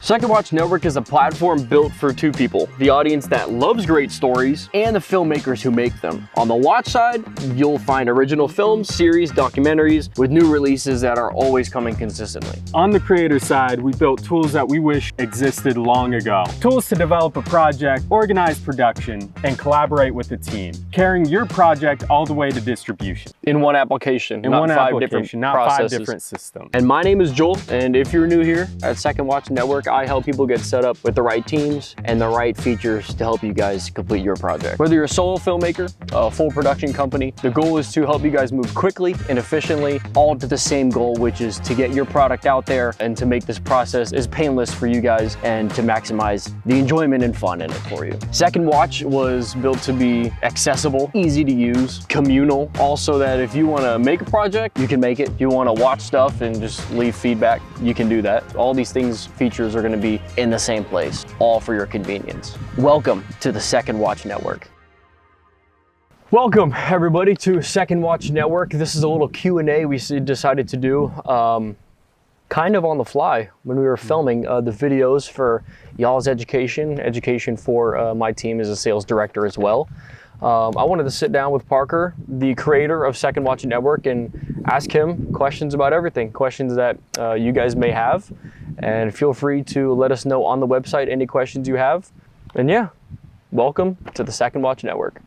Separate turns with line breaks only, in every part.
Second Watch Network is a platform built for two people, the audience that loves great stories and the filmmakers who make them. On the watch side, you'll find original films, series, documentaries with new releases that are always coming consistently.
On the creator side, we built tools that we wish existed long ago. Tools to develop a project, organize production, and collaborate with the team, carrying your project all the way to distribution.
In one application,
In
not
one
five
application,
different
not
processes.
5 different systems.
And my name is Joel, and if you're new here at Second Watch Network, I help people get set up with the right teams and the right features to help you guys complete your project. Whether you're a solo filmmaker, a full production company, the goal is to help you guys move quickly and efficiently, all to the same goal, which is to get your product out there and to make this process as painless for you guys and to maximize the enjoyment and fun in it for you. Second Watch was built to be accessible, easy to use, communal, also that if you want to make a project, you can make it. If you want to watch stuff and just leave feedback, you can do that. All these features are going to be in the same place, all for your convenience. Welcome to the Second Watch Network. Welcome everybody to Second Watch Network. This is a little Q&A we decided to do kind of on the fly when we were filming the videos for y'all's education for my team as a sales director as well. I wanted to sit down with Parker, the creator of Second Watch Network, and ask him questions about everything, questions that you guys may have. And feel free to let us know on the website any questions you have. And yeah, welcome to the Second Watch Network.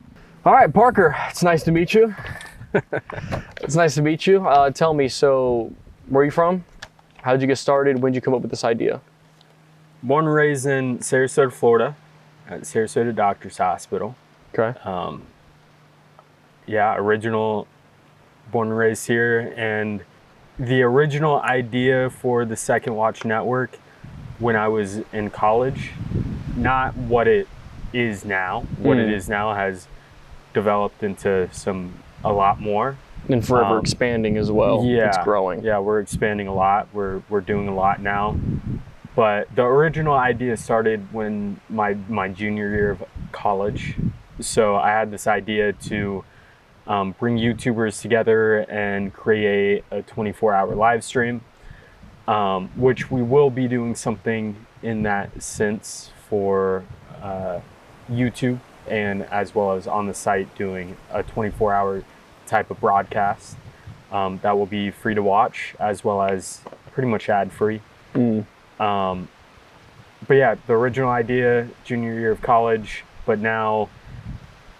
All right, Parker, it's nice to meet you. It's nice to meet you. Tell me, so where are you from? How did you get started? When did you come up with this idea?
Born and raised in Sarasota, Florida, at Sarasota Doctors Hospital.
Okay.
Yeah, born and raised here. And the original idea for the Second Watch Network when I was in college, not what it is now. What it is now has developed into a lot more.
And forever expanding as well.
Yeah,
it's growing.
Yeah, we're expanding a lot. We're doing a lot now. But the original idea started when my junior year of college. So I had this idea to bring YouTubers together and create a 24-hour live stream, which we will be doing something in that sense for YouTube, and as well as on the site doing a 24-hour type of broadcast that will be free to watch as well as pretty much ad-free. But yeah, the original idea, junior year of college, but now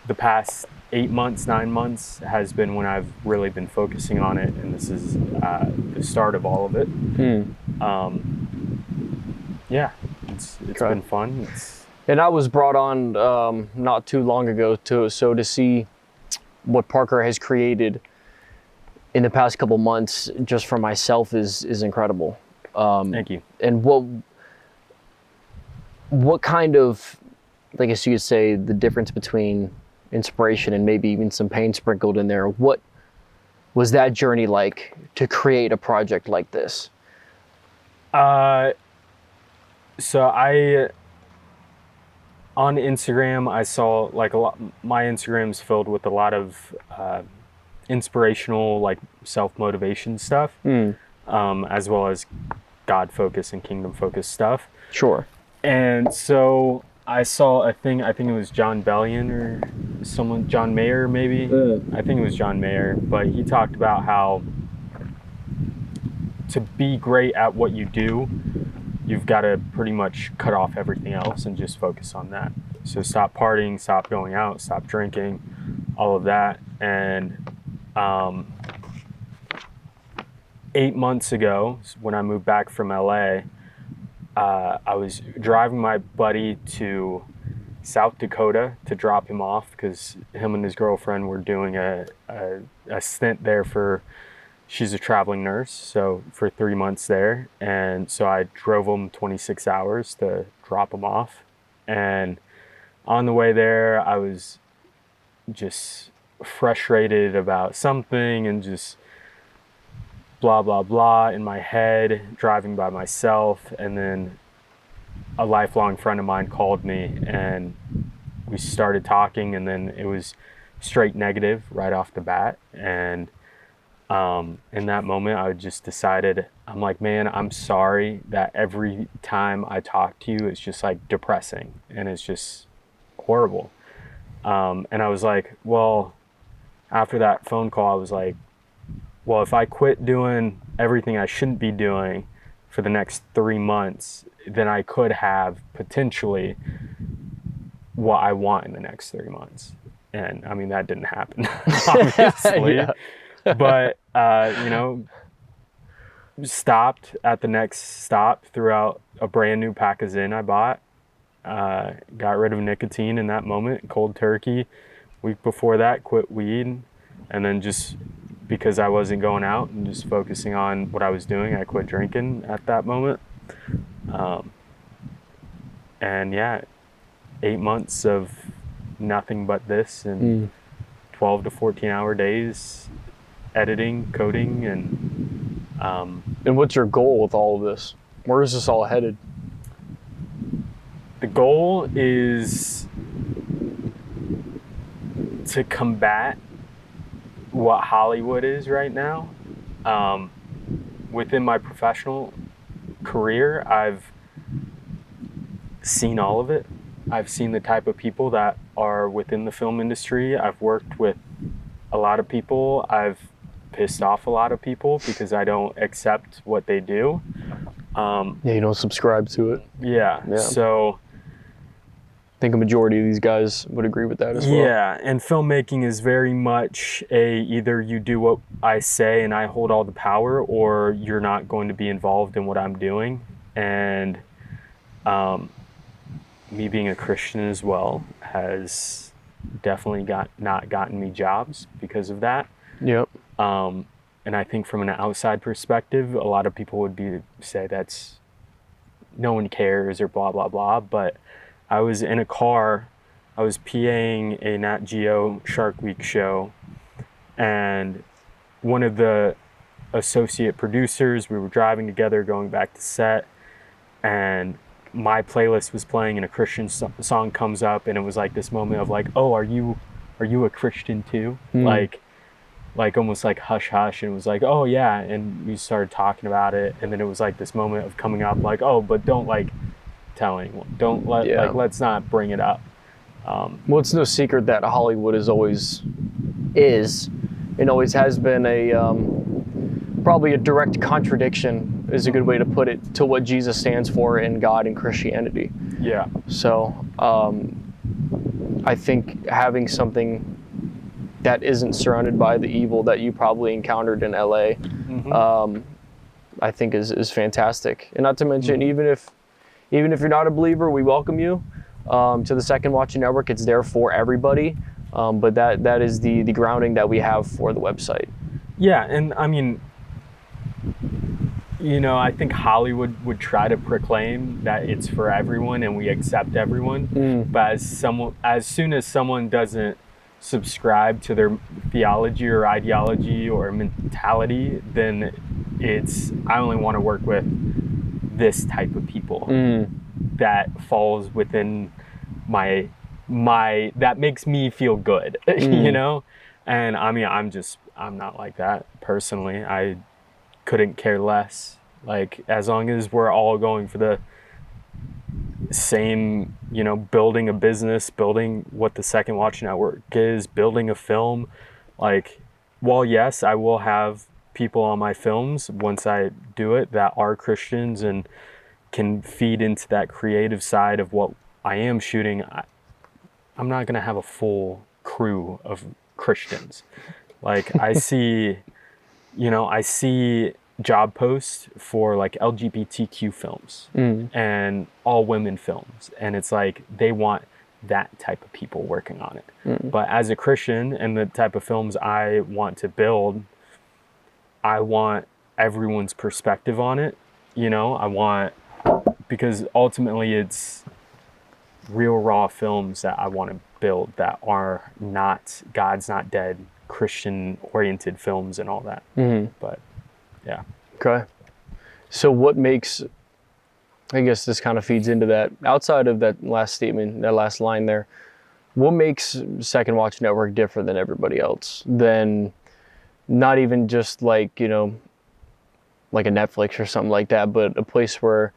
the past 8 months, 9 months has been when I've really been focusing on it, and this is the start of all of it. Yeah, it's been fun.
And I was brought on not too long ago to see what Parker has created in the past couple months just for myself is incredible.
Thank you.
And what kind of, I guess you could say, the difference between inspiration and maybe even some pain sprinkled in there, what was that journey like to create a project like this?
So on Instagram, I saw my Instagram's filled with a lot of inspirational, self-motivation stuff, as well as God-focused and kingdom-focused stuff.
Sure.
And so I saw a thing, I think it was John Bellion or someone, John Mayer maybe. I think it was John Mayer, but he talked about how to be great at what you do, you've got to pretty much cut off everything else and just focus on that. So stop partying, stop going out, stop drinking, all of that. And 8 months ago, when I moved back from LA, I was driving my buddy to South Dakota to drop him off because him and his girlfriend were doing a stint there she's a traveling nurse, so for 3 months there. And so I drove him 26 hours to drop him off. And on the way there, I was just frustrated about something and just blah, blah, blah in my head, driving by myself. And then a lifelong friend of mine called me and we started talking, and then it was straight negative right off the bat. And In that moment, I just decided, I'm like, man, I'm sorry that every time I talk to you, it's just like depressing and it's just horrible. And I was like, well, after that phone call, I was like, well, if I quit doing everything I shouldn't be doing for the next 3 months, then I could have potentially what I want in the next 3 months. And I mean, that didn't happen, obviously.
Yeah.
But, you know, stopped at the next stop, threw out a brand new pack of Zyn I bought, got rid of nicotine in that moment, cold turkey. Week before that, quit weed. And then just because I wasn't going out and just focusing on what I was doing, I quit drinking at that moment. And yeah, 8 months of nothing but this and 12 to 14 hour days editing, coding, and
And what's your goal with all of this? Where is this all headed?
the goal is to combat what Hollywood is right now. Within my professional career, I've seen all of it. I've seen the type of people that are within the film industry. I've worked with a lot of people. I've pissed off a lot of people because I don't accept what they do.
Yeah, you don't subscribe to it.
Yeah. So
I think a majority of these guys would agree with that as well.
yeah, and filmmaking is very much either you do what I say and I hold all the power, or you're not going to be involved in what I'm doing. And me being a Christian as well has definitely not gotten me jobs because of that.
Yep.
And I think from an outside perspective, a lot of people would say that's no one cares or blah, blah, blah. But I was in a car, I was PAing a Nat Geo Shark Week show, and one of the associate producers, we were driving together going back to set, and my playlist was playing and a Christian song comes up, and it was like this moment of like, oh, are you a Christian too? Like almost like hush hush, and it was like, oh yeah, and we started talking about it, and then it was like this moment of coming up like, oh, but don't like tell anyone, don't like let's not bring it up.
Well, it's no secret that Hollywood is and always has been a probably a direct contradiction is a good way to put it to what Jesus stands for in God and Christianity.
Yeah.
So I think having something that isn't surrounded by the evil that you probably encountered in LA, I think is fantastic. And not to mention, even if you're not a believer, we welcome you to the Second Watching Network. It's there for everybody, but that is the grounding that we have for the website.
Yeah, and I mean, you know, I think Hollywood would try to proclaim that it's for everyone and we accept everyone, but as soon as someone doesn't subscribe to their theology or ideology or mentality, then I only want to work with this type of people that falls within my that makes me feel good, you know? And I mean, I'm not like that personally. I couldn't care less. Like, as long as we're all going for the same, you know, building a business, building what the Second Watch Network is, building a film, like, well, yes, I will have people on my films once I do it that are Christians and can feed into that creative side of what I am shooting. I'm not going to have a full crew of Christians. Like, I see job posts for like LGBTQ films and all women films. And it's like, they want that type of people working on it. But as a Christian and the type of films I want to build, I want everyone's perspective on it. You know, because ultimately it's real raw films that I want to build that are not God's Not Dead, Christian oriented films and all that. But yeah.
Okay. So what makes, I guess this kind of feeds into that, outside of that last statement, that last line there, what makes Second Watch Network different than everybody else? Than not even just like, you know, like a Netflix or something like that, but a place where,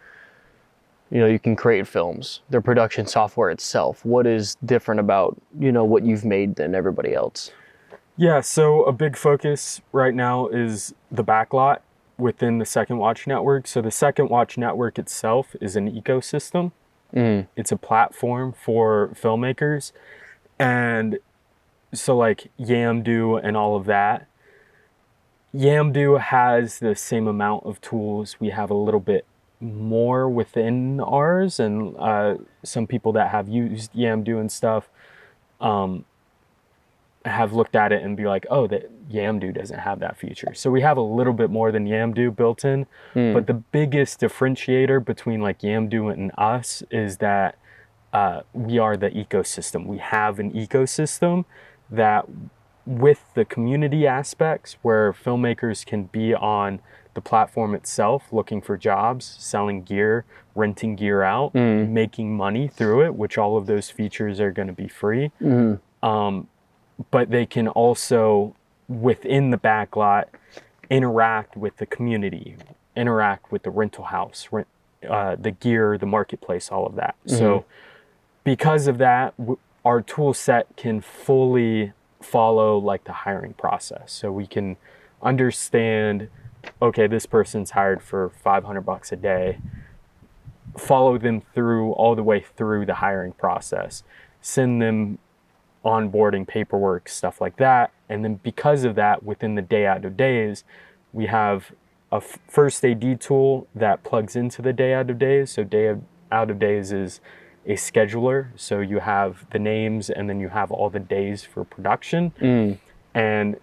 you know, you can create films, their production software itself. What is different about, you know, what you've made than everybody else?
Yeah, so a big focus right now is the backlot within the Second Watch Network. So the Second Watch Network itself is an ecosystem. It's a platform for filmmakers. And so like Yamdu and all of that, Yamdu has the same amount of tools. We have a little bit more within ours, and some people that have used Yamdu and stuff have looked at it and be like, oh, that Yamdu doesn't have that feature. So we have a little bit more than Yamdu built in, but the biggest differentiator between like Yamdu and us is that we are the ecosystem. We have an ecosystem that, with the community aspects where filmmakers can be on the platform itself, looking for jobs, selling gear, renting gear out, making money through it, which all of those features are going to be free. But they can also, within the backlot, interact with the community, interact with the rental house, the gear, the marketplace, all of that. So because of that, our tool set can fully follow like the hiring process. So we can understand, okay, this person's hired for $500 a day, follow them through all the way through the hiring process, send them onboarding paperwork, stuff like that. And then because of that, within the day out of days, we have a first AD tool that plugs into the day out of days. So day out of days is a scheduler. So you have the names and then you have all the days for production. And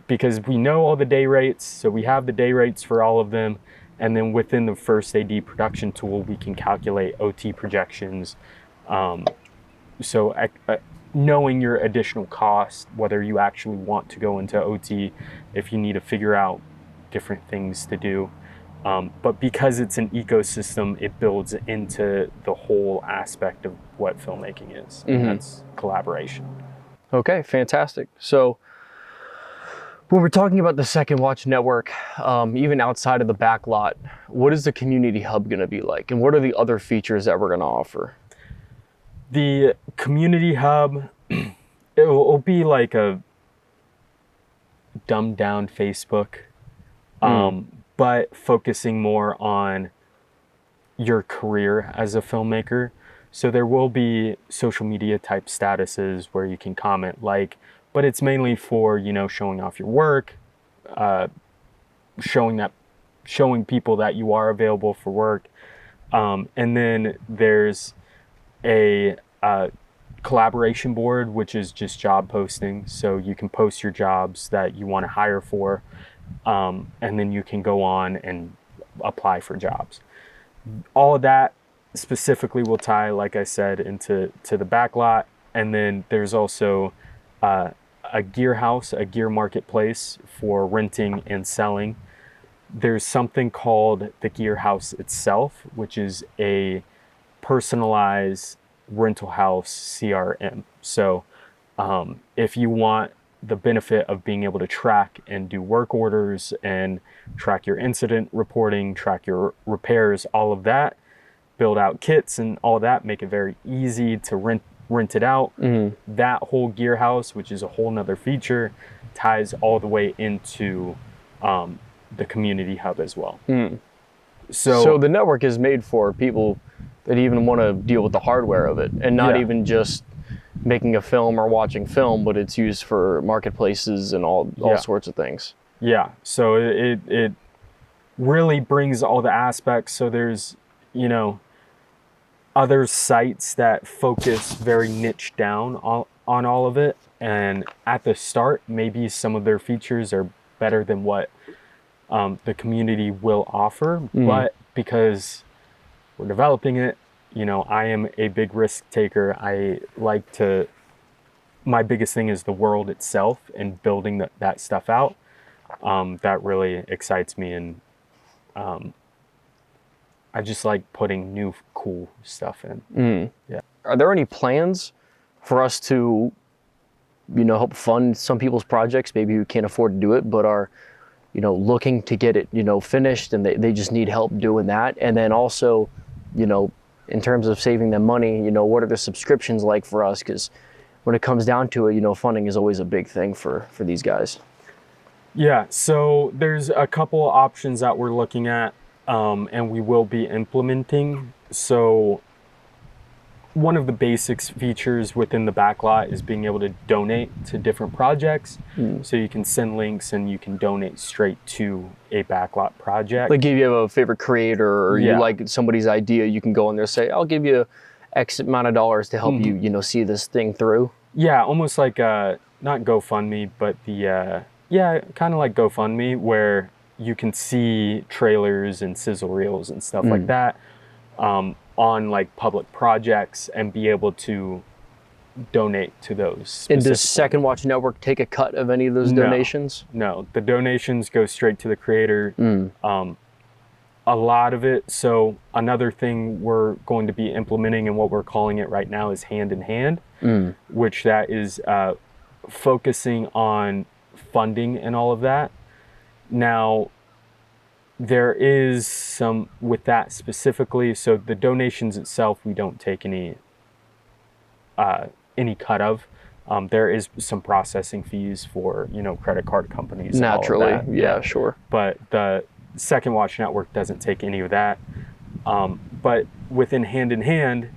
because we know all the day rates, so we have the day rates for all of them. And then within the first AD production tool, we can calculate OT projections. Knowing your additional cost, whether you actually want to go into OT, if you need to figure out different things to do. But because it's an ecosystem, it builds into the whole aspect of what filmmaking is. And that's collaboration.
Okay, fantastic. So when we're talking about the Second Watch Network, even outside of the backlot, what is the community hub going to be like? And what are the other features that we're going to offer?
The community hub, it'll be like a dumbed down Facebook, but focusing more on your career as a filmmaker. So there will be social media type statuses where you can comment, but it's mainly for, you know, showing off your work, showing people that you are available for work. And then there's a collaboration board, which is just job posting. So you can post your jobs that you want to hire for, and then you can go on and apply for jobs. All of that specifically will tie, like I said, into the backlot. And then there's also a gear house, a gear marketplace for renting and selling. There's something called the gear house itself, which is a personalized rental house CRM. So if you want the benefit of being able to track and do work orders and track your incident reporting, track your repairs, all of that, build out kits and all that, make it very easy to rent it out. That whole gear house, which is a whole nother feature, ties all the way into the community hub as well. So
the network is made for people that even want to deal with the hardware of it, and not even just making a film or watching film, but it's used for marketplaces and all sorts of things.
Yeah, so it really brings all the aspects. So there's, you know, other sites that focus very niche down on all of it, and at the start, maybe some of their features are better than what the community will offer, but because we're developing it, you know, I am a big risk taker. My biggest thing is the world itself and building that stuff out. That really excites me, and I just like putting new cool stuff in.
Yeah. Are there any plans for us to help fund some people's projects, maybe who can't afford to do it, but are, looking to get it, finished, and they just need help doing that. And then also, in terms of saving them money, what are the subscriptions like for us? Because when it comes down to it, funding is always a big thing for these guys.
Yeah, so there's a couple options that we're looking at, and we will be implementing. So one of the basics features within the backlot is being able to donate to different projects. So you can send links and you can donate straight to a backlot project.
Like if you have a favorite creator or you like somebody's idea, you can go in there and say, I'll give you X amount of dollars to help you, see this thing through.
Yeah, almost like not GoFundMe, but the kind of like GoFundMe, where you can see trailers and sizzle reels and stuff like that on like public projects and be able to donate to those.
And does Second Watch Network take a cut of any of those donations?
No, the donations go straight to the creator. A lot of it. So another thing we're going to be implementing, and what we're calling it right now, is hand in hand, which that is focusing on funding and all of that. Now, there is some with that specifically. So the donations itself, we don't take any cut of. There is some processing fees for credit card companies.
Naturally,
and all of that.
yeah, sure.
But the Second Watch Network doesn't take any of that. But within Hand in Hand,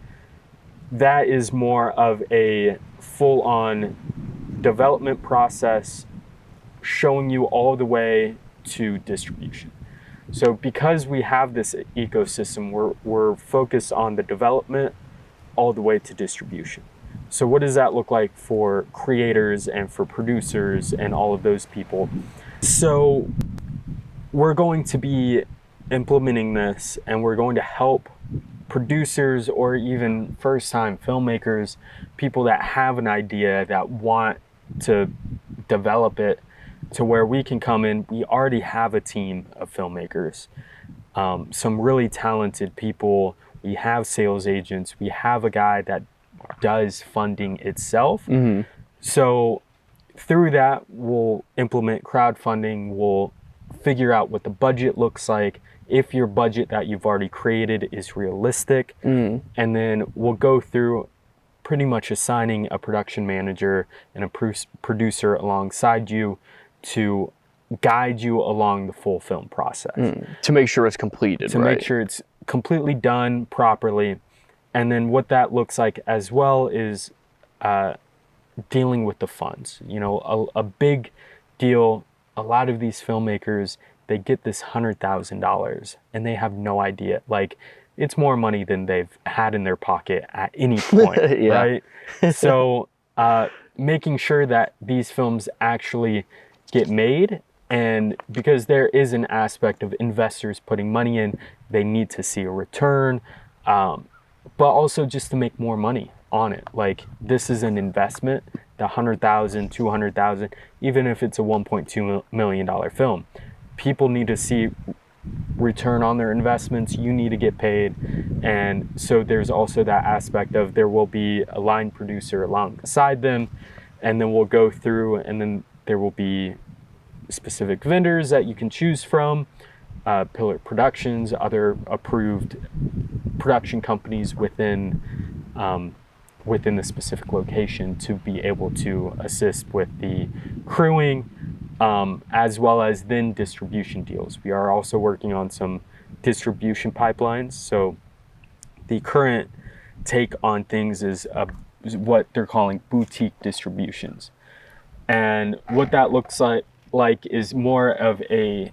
that is more of a full-on development process, showing you all the way to distribution. So because we have this ecosystem, we're focused on the development all the way to distribution. So what does that look like for creators and for producers and all of those people? So we're going to be implementing this, and we're going to help producers or even first-time filmmakers, people that have an idea that want to develop it, to where we can come in. We already have a team of filmmakers, some really talented people. We have sales agents. We have a guy that does funding itself. So through that, we'll implement crowdfunding. We'll figure out what the budget looks like, if your budget that you've already created is realistic, and then we'll go through pretty much assigning a production manager and a producer alongside you to guide you along the full film process.
To make sure it's completed,
to make sure it's completely done properly. And then what that looks like as well is dealing with the funds. A big deal, a lot of these filmmakers, they get this $100,000 and they have no idea. Like, it's more money than they've had in their pocket at any point, right? So making sure that these films actually get made, and because there is an aspect of investors putting money in, they need to see a return, but also just to make more money on it. Like, this is an investment. The $100,000, $200,000, even if it's a $1.2 million film, people need to see return on their investments. You need to get paid. And so there's also that aspect of, there will be a line producer alongside them, and then we'll go through, and then there will be specific vendors that you can choose from, Pillar Productions, other approved production companies within the specific location, to be able to assist with the crewing, as well as then distribution deals. We are also working on some distribution pipelines. So the current take on things is what they're calling boutique distributions. And what that looks like is more of a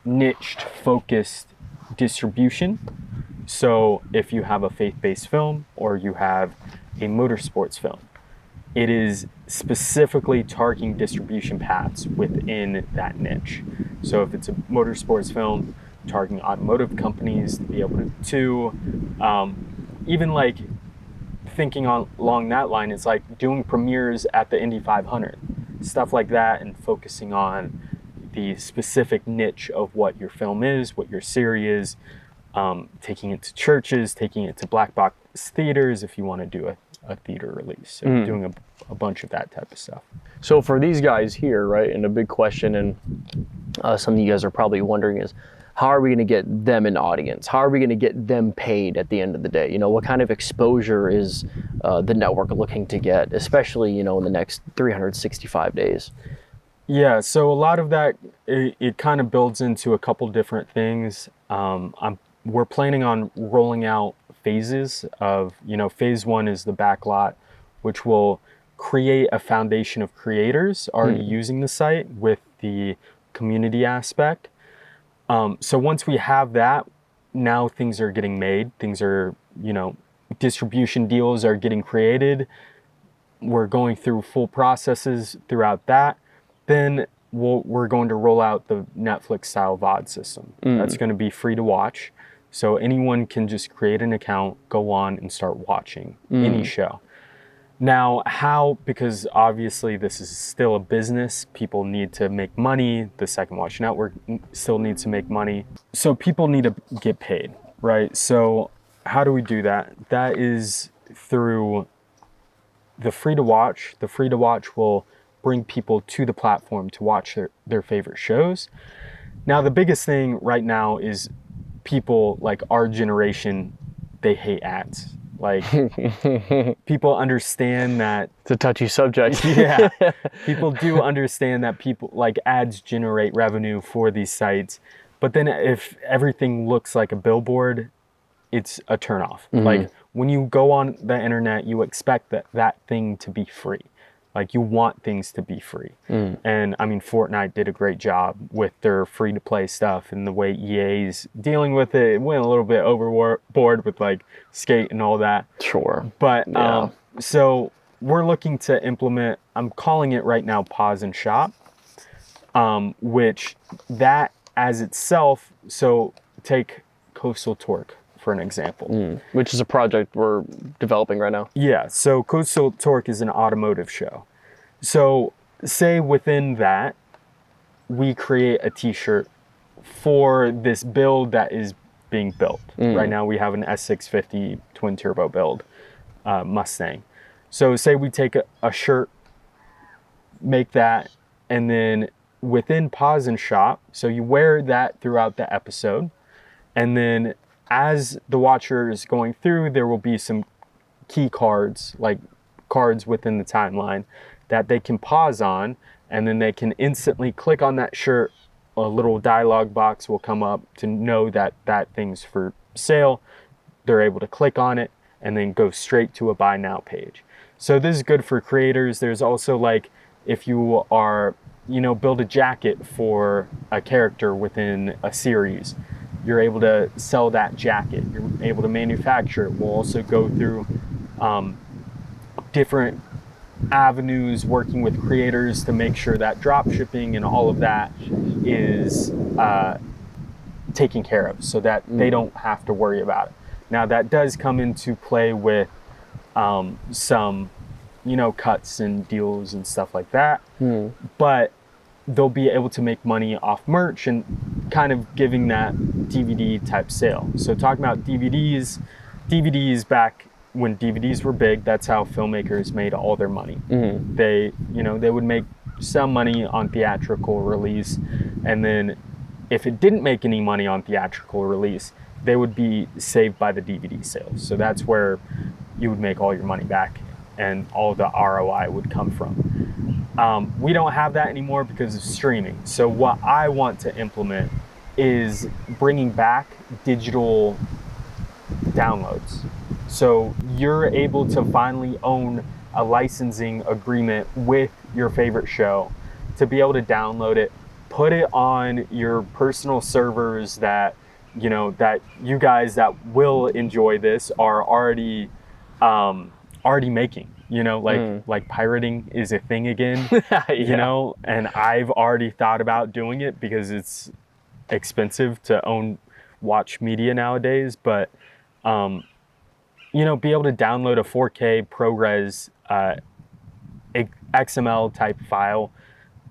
niched, focused distribution. So if you have a faith-based film or you have a motorsports film, it is specifically targeting distribution paths within that niche. So if it's a motorsports film, targeting automotive companies to be able to even like thinking along that line, it's like doing premieres at the Indy 500, stuff like that, and focusing on the specific niche of what your film is, what your series is, taking it to churches, taking it to black box theaters if you want to do a theater release. So doing a bunch of that type of stuff.
So for these guys here, right, and a big question, and something you guys are probably wondering is, how are we going to get them an audience? How are we going to get them paid at the end of the day? You know, what kind of exposure is the network looking to get, especially, you know, in the next 365 days?
Yeah, so a lot of that, it kind of builds into a couple different things. We're planning on rolling out phases of, you know, phase one is the backlot, which will create a foundation of creators already using the site with the community aspect. So once we have that, now things are getting made. Things are, you know, distribution deals are getting created. We're going through full processes throughout that. Then we're going to roll out the Netflix style VOD system. That's going to be free to watch. So anyone can just create an account, go on and start watching any show. Now, how, because obviously this is still a business, people need to make money, the Second Watch Network still needs to make money. So people need to get paid, right? So how do we do that? That is through the free to watch. The free to watch will bring people to the platform to watch their favorite shows. Now, the biggest thing right now is people like our generation, they hate ads. Like, people understand that
It's a touchy subject.
yeah, people do understand that people like ads generate revenue for these sites, but then if everything looks like a billboard, it's a turnoff. Like when you go on the internet, you expect that thing to be free. Like you want things to be free. And I mean, Fortnite did a great job with their free to play stuff, and the way EA's dealing with it, it went a little bit overboard with like Skate and all that.
Sure.
But so we're looking to implement, I'm calling it right now Pause and Shop, which that as itself, so take Coastal Torque for an example.
Which is a project we're developing right now.
Yeah, so Coastal Torque is an automotive show. So say within that, we create a t-shirt for this build that is being built. Right now we have an S650 twin turbo build, Mustang. So say we take a shirt, make that, and then within Pause and Shop, so you wear that throughout the episode, and then as the watcher is going through, there will be some key cards, like cards within the timeline that they can pause on, and then they can instantly click on that shirt. A little dialogue box will come up to know that that thing's for sale. They're able to click on it and then go straight to a buy now page. So this is good for creators. There's also like, if you are, you know, build a jacket for a character within a series, you're able to sell that jacket. You're able to manufacture it. We'll also go through different avenues working with creators to make sure that drop shipping and all of that is taken care of so that they don't have to worry about it. Now that does come into play with some, you know, cuts and deals and stuff like that, but they'll be able to make money off merch and kind of giving that DVD type sale. So talking about DVDs back when DVDs were big, that's how filmmakers made all their money. They, you know, they would make some money on theatrical release, and then if it didn't make any money on theatrical release, they would be saved by the DVD sales. So that's where you would make all your money back and all the ROI would come from. We don't have that anymore because of streaming. So what I want to implement is bringing back digital downloads. So you're able to finally own a licensing agreement with your favorite show to be able to download it, put it on your personal servers that, you know, that you guys that will enjoy this are already making. You know, like pirating is a thing again, you know, and I've already thought about doing it because it's expensive to own watch media nowadays, but, you know, be able to download a 4K ProRes XML type file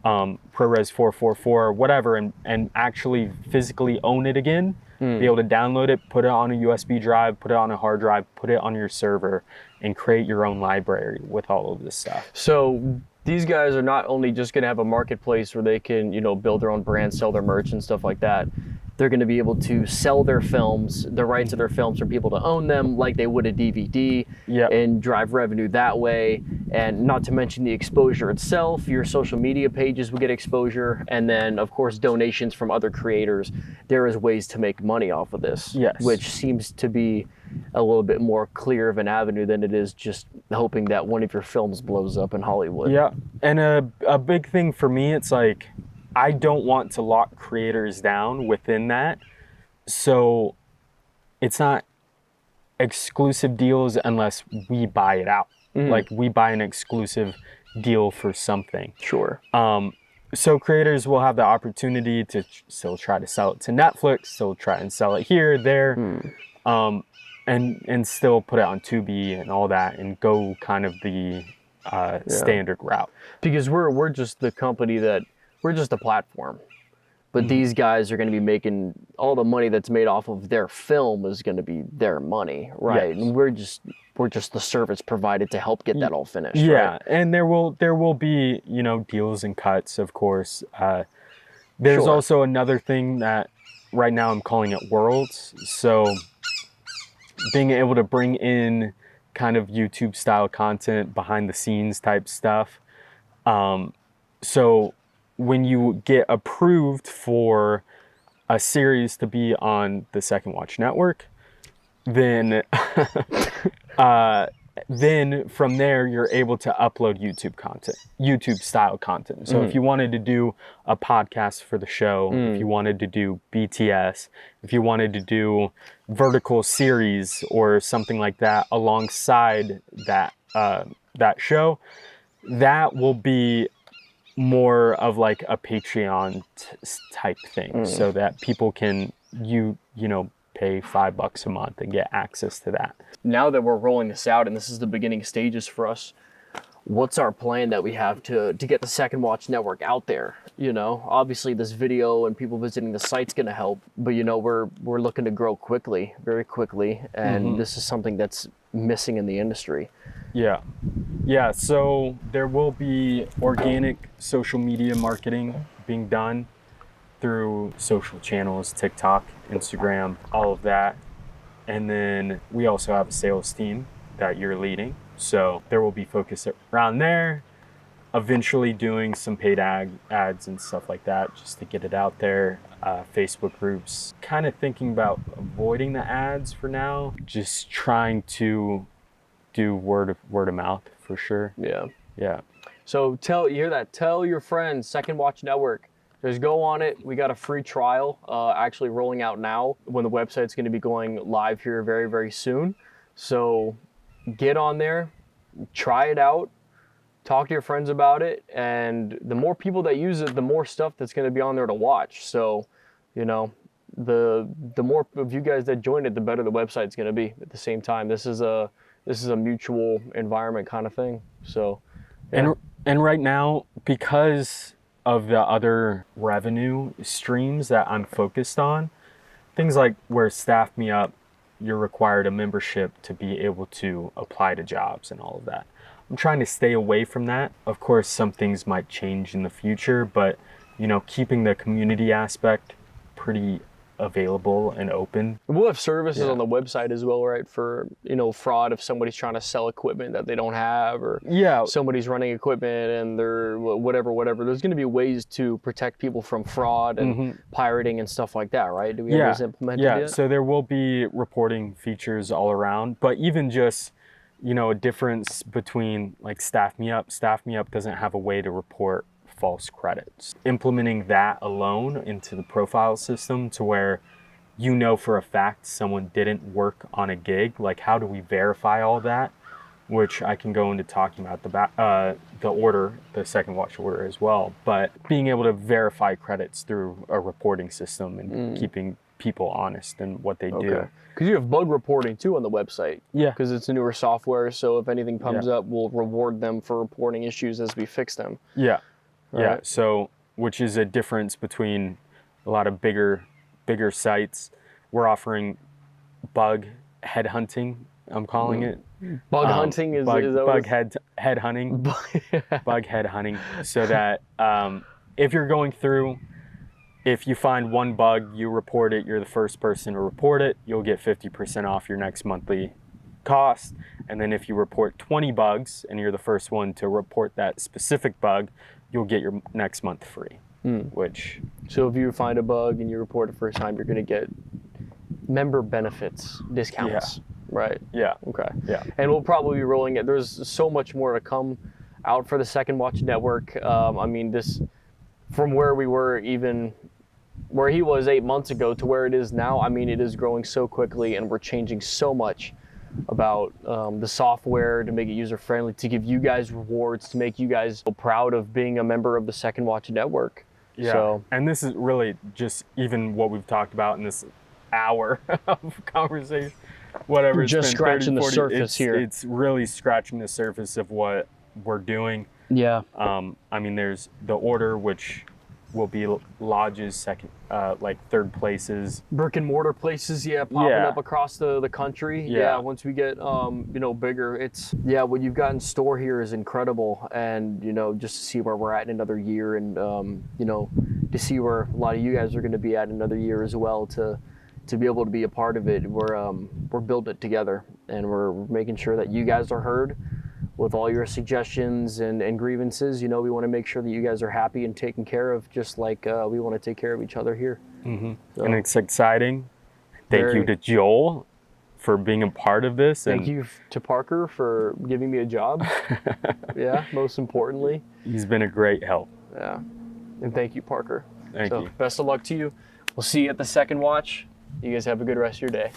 ProRes 444, whatever, and actually physically own it again, be able to download it, put it on a USB drive, put it on a hard drive, put it on your server, and create your own library with all of this stuff.
So these guys are not only just going to have a marketplace where they can, you know, build their own brand, sell their merch and stuff like that. They're going to be able to sell their films, the rights of their films for people to own them like they would a DVD, and drive revenue that way. And not to mention the exposure itself, your social media pages will get exposure. And then, of course, donations from other creators. There is ways to make money off of this, which seems to be a little bit more clear of an avenue than it is just hoping that one of your films blows up in Hollywood.
Yeah, and a big thing for me, it's like, I don't want to lock creators down within that. So it's not exclusive deals unless we buy it out. Like we buy an exclusive deal for something.
Sure.
So creators will have the opportunity to still try to sell it to Netflix, still try and sell it here, there, and still put it on Tubi and all that and go kind of the standard route.
Because we're just the company that, we're just a platform, but these guys are going to be making all the money that's made off of their film is going to be their money, right? And we're just the service provided to help get that all finished. Right?
And there will be, you know, deals and cuts, of course. There's also another thing that right now I'm calling it worlds. So being able to bring in kind of YouTube style content, behind the scenes type stuff. So when you get approved for a series to be on the Second Watch Network, then then from there you're able to upload YouTube content, YouTube style content. So if you wanted to do a podcast for the show, if you wanted to do BTS, if you wanted to do vertical series or something like that alongside that that show, that will be more of like a Patreon type thing, so that people can you know pay $5 a month and get access to that.
Now that we're rolling this out and this is the beginning stages for us, what's our plan that we have to get the Second Watch Network out there? You know, obviously this video and people visiting the site's going to help, but you know, we're looking to grow quickly, very quickly, and this is something that's missing in the industry.
Yeah, so there will be organic social media marketing being done through social channels, TikTok, Instagram, all of that. And then we also have a sales team that you're leading. So there will be focus around there, eventually doing some paid ads and stuff like that, just to get it out there. Facebook groups, kind of thinking about avoiding the ads for now, just trying to do word of mouth for sure. Yeah.
So you hear that? Tell your friends, Second Watch Network. Just go on it. We got a free trial actually rolling out now when the website's going to be going live here very, very soon. So get on there, try it out, talk to your friends about it. And the more people that use it, the more stuff that's going to be on there to watch. So, you know, the more of you guys that join it, the better the website's going to be at the same time. This is a mutual environment kind of thing. So, yeah.
And right now, because of the other revenue streams that I'm focused on, things like where Staff Me Up, you're required a membership to be able to apply to jobs and all of that. I'm trying to stay away from that. Of course, some things might change in the future, but you know, keeping the community aspect pretty available and open.
We'll have services on the website as well, right? For, you know, fraud if somebody's trying to sell equipment that they don't have, or somebody's running equipment and they're whatever. There's going to be ways to protect people from fraud and pirating and stuff like that, right? Do we have those implemented yet?
So there will be reporting features all around, but even just, you know, a difference between like Staff Me Up doesn't have a way to report false credits. Implementing that alone into the profile system to where you know for a fact someone didn't work on a gig, like how do we verify all that, which I can go into talking about the order, the Second Watch order as well, but being able to verify credits through a reporting system and keeping people honest in what they do.
Because you have bug reporting too on the website.
Yeah.
Because it's a newer software, so if anything comes up, we'll reward them for reporting issues as we fix them.
Yeah. Yeah.
right?
So, which is a difference between a lot of bigger sites. We're offering bug head hunting. I'm calling it
Bug hunting is that what
bug
it's-
head hunting. Bug head hunting, so that if you're going through, if you find one bug, you report it. You're the first person to report it. You'll get 50% off your next monthly cost. And then if you report 20 bugs and you're the first one to report that specific bug, you'll get your next month free. Which,
So if you find a bug and you report it first time, you're going to get member benefits, discounts, right?
yeah,
Okay.
yeah,
And we'll probably be rolling it. There's so much more to come out for the Second Watch Network. I mean, this, from where we were, even where he was 8 months ago to where it is now, I mean, it is growing so quickly, and we're changing so much about the software to make it user friendly, to give you guys rewards, to make you guys feel proud of being a member of the Second Watch Network.
yeah.
So,
And this is really just even what we've talked about in this hour of conversation. Whatever. It's
Just
been
scratching
30,
the
40,
surface here.
It's really scratching the surface of what we're doing.
yeah.
I mean, there's the order, which will be lodges, second, like third places.
Brick and mortar places, popping
Yeah.
up across the country.
Yeah.
Once we get bigger, it's what you've got in store here is incredible. And just to see where we're at in another year, and to see where a lot of you guys are going to be at another year as well, to be able to be a part of it. We're building it together, and we're making sure that you guys are heard with all your suggestions and grievances. We want to make sure that you guys are happy and taken care of, just like we want to take care of each other here. So,
And it's exciting. Thank
Very.
you to Joel for being a part of this.
Thank
and
you to Parker for giving me a job. Most importantly.
He's been a great help.
Yeah. And thank you, Parker.
Thank you.
Best of luck to you. We'll see you at the Second Watch. You guys have a good rest of your day.